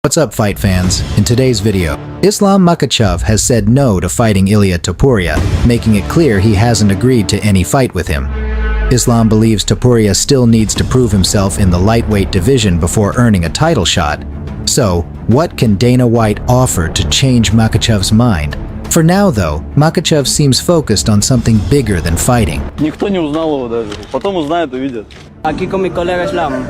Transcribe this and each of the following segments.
What's up, fight fans? In today's video, Islam Makhachev has said no to fighting Ilia Topuria, making it clear he hasn't agreed to any fight with him. Islam believes Topuria still needs to prove himself in the lightweight division before earning a title shot. So, what can Dana White offer to change Makhachev's mind? For now, though, Makhachev seems focused on something bigger than fighting. Никто не узнал его даже. Потом узнают, увидят. Aquí con mi colega Islam.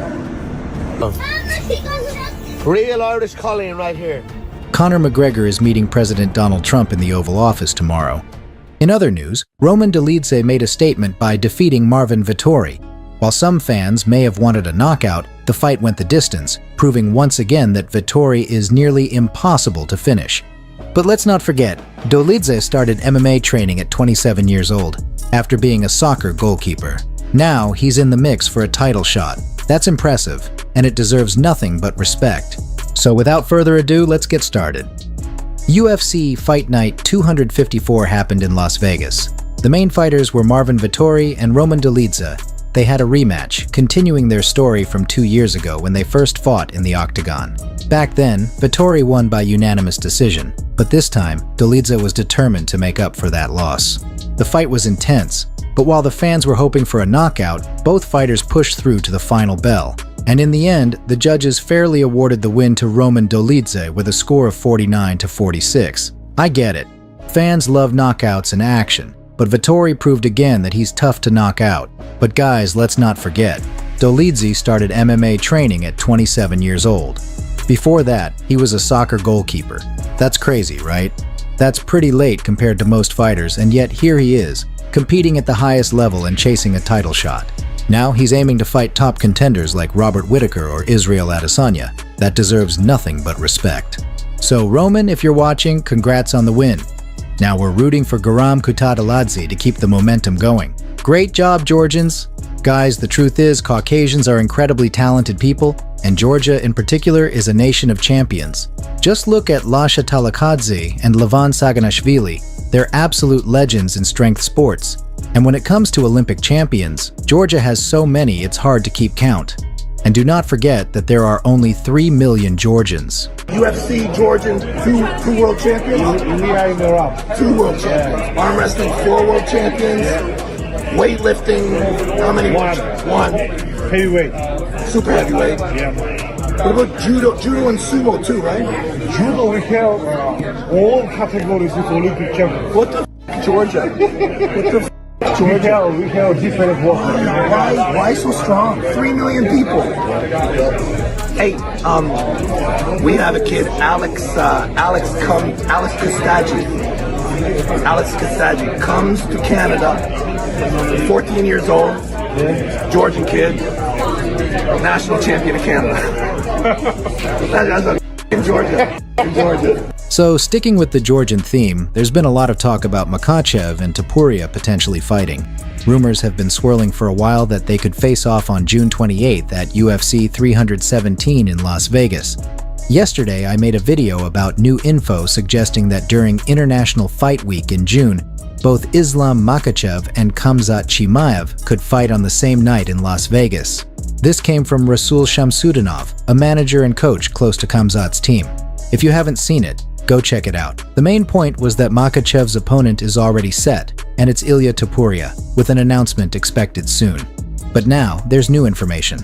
Real Irish Colleen right here. Conor McGregor is meeting President Donald Trump in the Oval Office tomorrow. In other news, Roman Dolidze made a statement by defeating Marvin Vettori. While some fans may have wanted a knockout, the fight went the distance, proving once again that Vettori is nearly impossible to finish. But let's not forget, Dolidze started MMA training at 27 years old, after being a soccer goalkeeper. Now he's in the mix for a title shot. That's impressive, and it deserves nothing but respect. So without further ado, let's get started. UFC Fight Night 254 happened in Las Vegas. The main fighters were Marvin Vettori and Roman Dolidze. They had a rematch, continuing their story from 2 years ago when they first fought in the octagon. Back then, Vettori won by unanimous decision, but this time, Dolidze was determined to make up for that loss. The fight was intense, but while the fans were hoping for a knockout, both fighters pushed through to the final bell. And in the end, the judges fairly awarded the win to Roman Dolidze with a score of 49-46. I get it. Fans love knockouts and action, but Vettori proved again that he's tough to knock out. But guys, let's not forget, Dolidze started MMA training at 27 years old. Before that, he was a soccer goalkeeper. That's crazy, right? That's pretty late compared to most fighters, and yet here he is, competing at the highest level and chasing a title shot. Now he's aiming to fight top contenders like Robert Whittaker or Israel Adesanya. That deserves nothing but respect. So Roman, if you're watching, congrats on the win. Now we're rooting for Garam Kutadaladze to keep the momentum going. Great job, Georgians! Guys, the truth is Caucasians are incredibly talented people, and Georgia in particular is a nation of champions. Just look at Lasha Talakadze and Levan Saganashvili. They're absolute legends in strength sports. And when it comes to Olympic champions, Georgia has so many it's hard to keep count. And do not forget that there are only 3 million Georgians. UFC Georgian, two world champions. We are in Europe. 2 world champions. Arm wrestling, 4 world champions. Weightlifting, how many? One. Heavyweight. Super heavyweight. Yeah. What about judo and sumo too, right? Judo, we have all categories with Olympic champions. What the Georgia? What the Georgia? We have different workers. Why so strong? 3 million people. Hey, we have a kid, Alex Kostadji comes to Canada, 14 years old, Georgian kid, national champion of Canada. That's in Georgia. So, sticking with the Georgian theme, there's been a lot of talk about Makhachev and Topuria potentially fighting. Rumors have been swirling for a while that they could face off on June 28th at UFC 317 in Las Vegas. Yesterday, I made a video about new info suggesting that during International Fight Week in June, both Islam Makhachev and Khamzat Chimaev could fight on the same night in Las Vegas. This came from Rasul Shamsudinov, a manager and coach close to Khamzat's team. If you haven't seen it, go check it out. The main point was that Makhachev's opponent is already set, and it's Ilia Topuria, with an announcement expected soon. But now, there's new information.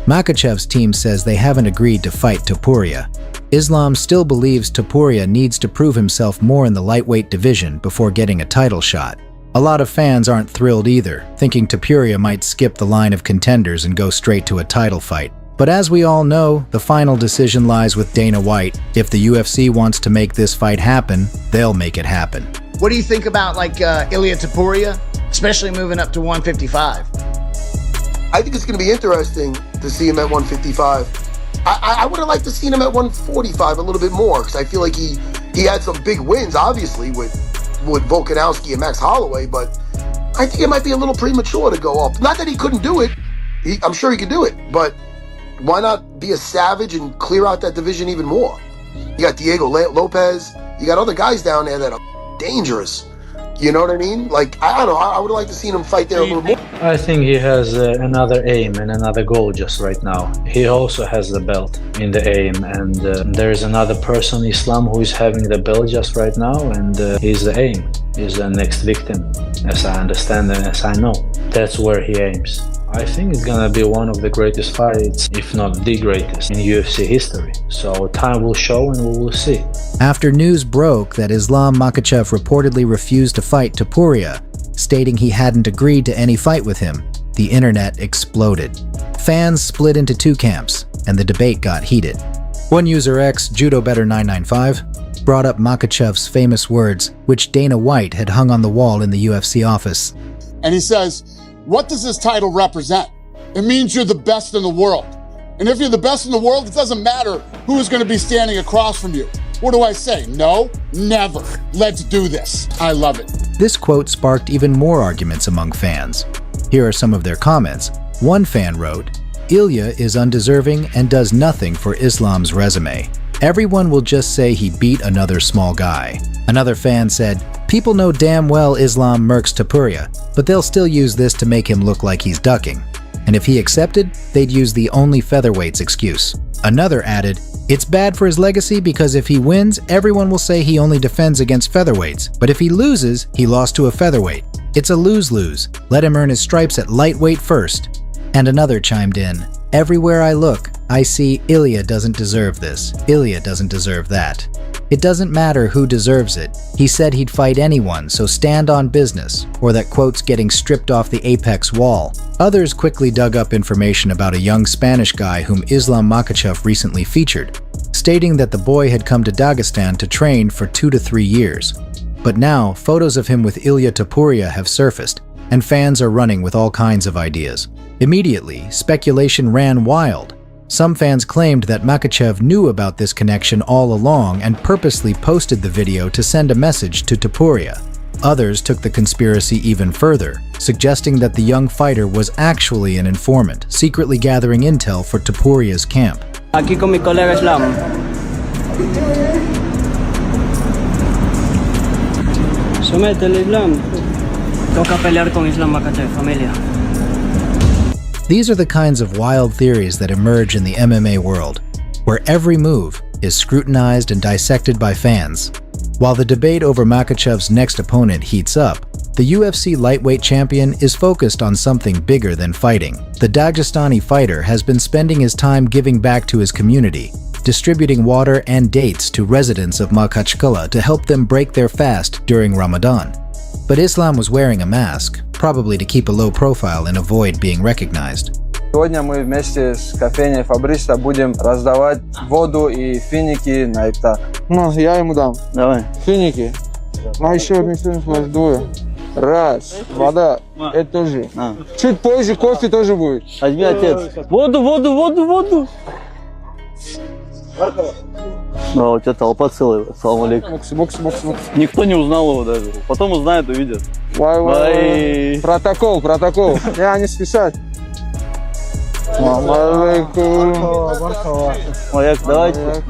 Makhachev's team says they haven't agreed to fight Topuria. Islam still believes Topuria needs to prove himself more in the lightweight division before getting a title shot. A lot of fans aren't thrilled either, thinking Topuria might skip the line of contenders and go straight to a title fight. But as we all know, the final decision lies with Dana White. If the UFC wants to make this fight happen, they'll make it happen. What do you think about Ilia Topuria, especially moving up to 155? I think it's going to be interesting to see him at 155. I would have liked to see him at 145 a little bit more because I feel like he had some big wins, obviously, with Volkanovski and Max Holloway, but I think it might be a little premature to go up. Not that he couldn't do it. I'm sure he could do it, but why not be a savage and clear out that division even more? You got Diego Lopez. You got other guys down there that are dangerous. You know what I mean? Like, I don't know. I would like to see him fight there a little more. I think he has another aim and another goal just right now. He also has the belt in the aim, and there is another person, Islam, who is having the belt just right now, and he's the aim. He's the next victim, as I understand and as I know. That's where he aims. I think it's gonna be one of the greatest fights, if not the greatest, in UFC history. So time will show and we will see. After news broke that Islam Makhachev reportedly refused to fight Topuria, stating he hadn't agreed to any fight with him, the internet exploded. Fans split into two camps, and the debate got heated. One user, JudoBetter995, brought up Makhachev's famous words, which Dana White had hung on the wall in the UFC office. And he says, what does this title represent? It means you're the best in the world. And if you're the best in the world, it doesn't matter who is going to be standing across from you. What do I say? No? Never. Let's do this. I love it. This quote sparked even more arguments among fans. Here are some of their comments. One fan wrote, "Ilya is undeserving and does nothing for Islam's resume. Everyone will just say he beat another small guy." Another fan said, "People know damn well Islam murks Topuria, but they'll still use this to make him look like he's ducking. And if he accepted, they'd use the only featherweights excuse." Another added, "It's bad for his legacy because if he wins, everyone will say he only defends against featherweights, but if he loses, he lost to a featherweight. It's a lose-lose. Let him earn his stripes at lightweight first." And another chimed in, "Everywhere I look, I see Ilya doesn't deserve this. Ilya doesn't deserve that. It doesn't matter who deserves it. He said he'd fight anyone, so stand on business," or that quote's getting stripped off the Apex wall. Others quickly dug up information about a young Spanish guy whom Islam Makhachev recently featured, stating that the boy had come to Dagestan to train for 2 to 3 years. But now, photos of him with Ilya Topuria have surfaced, and fans are running with all kinds of ideas. Immediately, speculation ran wild. Some fans claimed that Makhachev knew about this connection all along and purposely posted the video to send a message to Topuria. Others took the conspiracy even further, suggesting that the young fighter was actually an informant, secretly gathering intel for Topuria's camp. Aquí con mi colega Islam. Sométele, Islam. Toca pelear con Islam Makhachev, familia. These are the kinds of wild theories that emerge in the MMA world, where every move is scrutinized and dissected by fans. While the debate over Makhachev's next opponent heats up, the UFC lightweight champion is focused on something bigger than fighting. The Dagestani fighter has been spending his time giving back to his community, distributing water and dates to residents of Makhachev to help them break their fast during Ramadan. But Islam was wearing a mask, probably to keep a low profile and avoid being recognized. Сегодня мы вместе с кофейней Фабриста будем раздавать воду и финики на ифтар. Ну, я ему дам. Давай. Финики. А еще один финик двое. Раз. Вода. Это тоже. Чуть позже кофе тоже будет. Возьми, отец. Воду. Да, у тебя толпа целая. Салам алейкум. Бокс. Никто не узнал его даже. Потом узнают, увидят. Вай. Протокол. Не спешат. Салам алейкум. Маяк, давайте.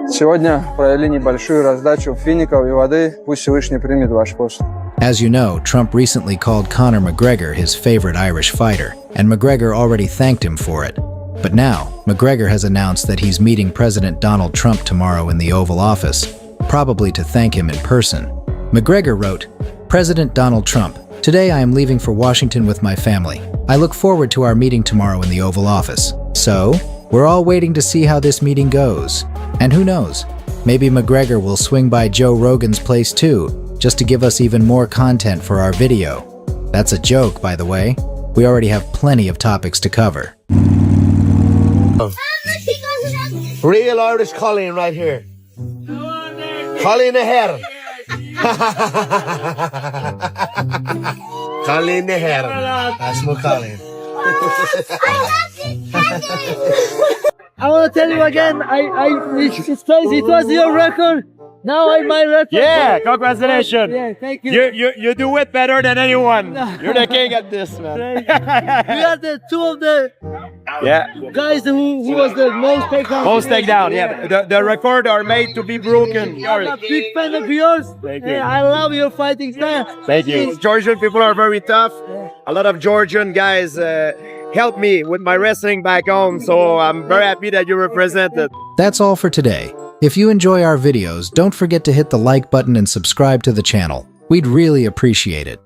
Сегодня провели небольшую раздачу фиников и воды. Пусть Всевышний примет ваш пост. As you know, Trump recently called Conor McGregor his favorite Irish fighter, and McGregor already thanked him for it. But now, McGregor has announced that he's meeting President Donald Trump tomorrow in the Oval Office, probably to thank him in person. McGregor wrote, "President Donald Trump, today I am leaving for Washington with my family. I look forward to our meeting tomorrow in the Oval Office. So, we're all waiting to see how this meeting goes. And who knows, maybe McGregor will swing by Joe Rogan's place too, just to give us even more content for our video. That's a joke, by the way. We already have plenty of topics to cover." Real Irish Colleen right here. Colleen the hair. Colleen the hair. That's my Colleen. I want to tell you again, it's crazy. It was your record. Now I'm my record. Yeah, congratulations. Yeah, thank you. You do it better than anyone. You're the king at this, man. We are the two of the guys who was the most takedown. Most takedown, yeah. The record are made to be broken. I'm a big fan of yours. Thank you. I love your fighting style. Thank you. Georgian people are very tough. A lot of Georgian guys helped me with my wrestling back home, so I'm very happy that you represented. That's all for today. If you enjoy our videos, don't forget to hit the like button and subscribe to the channel. We'd really appreciate it.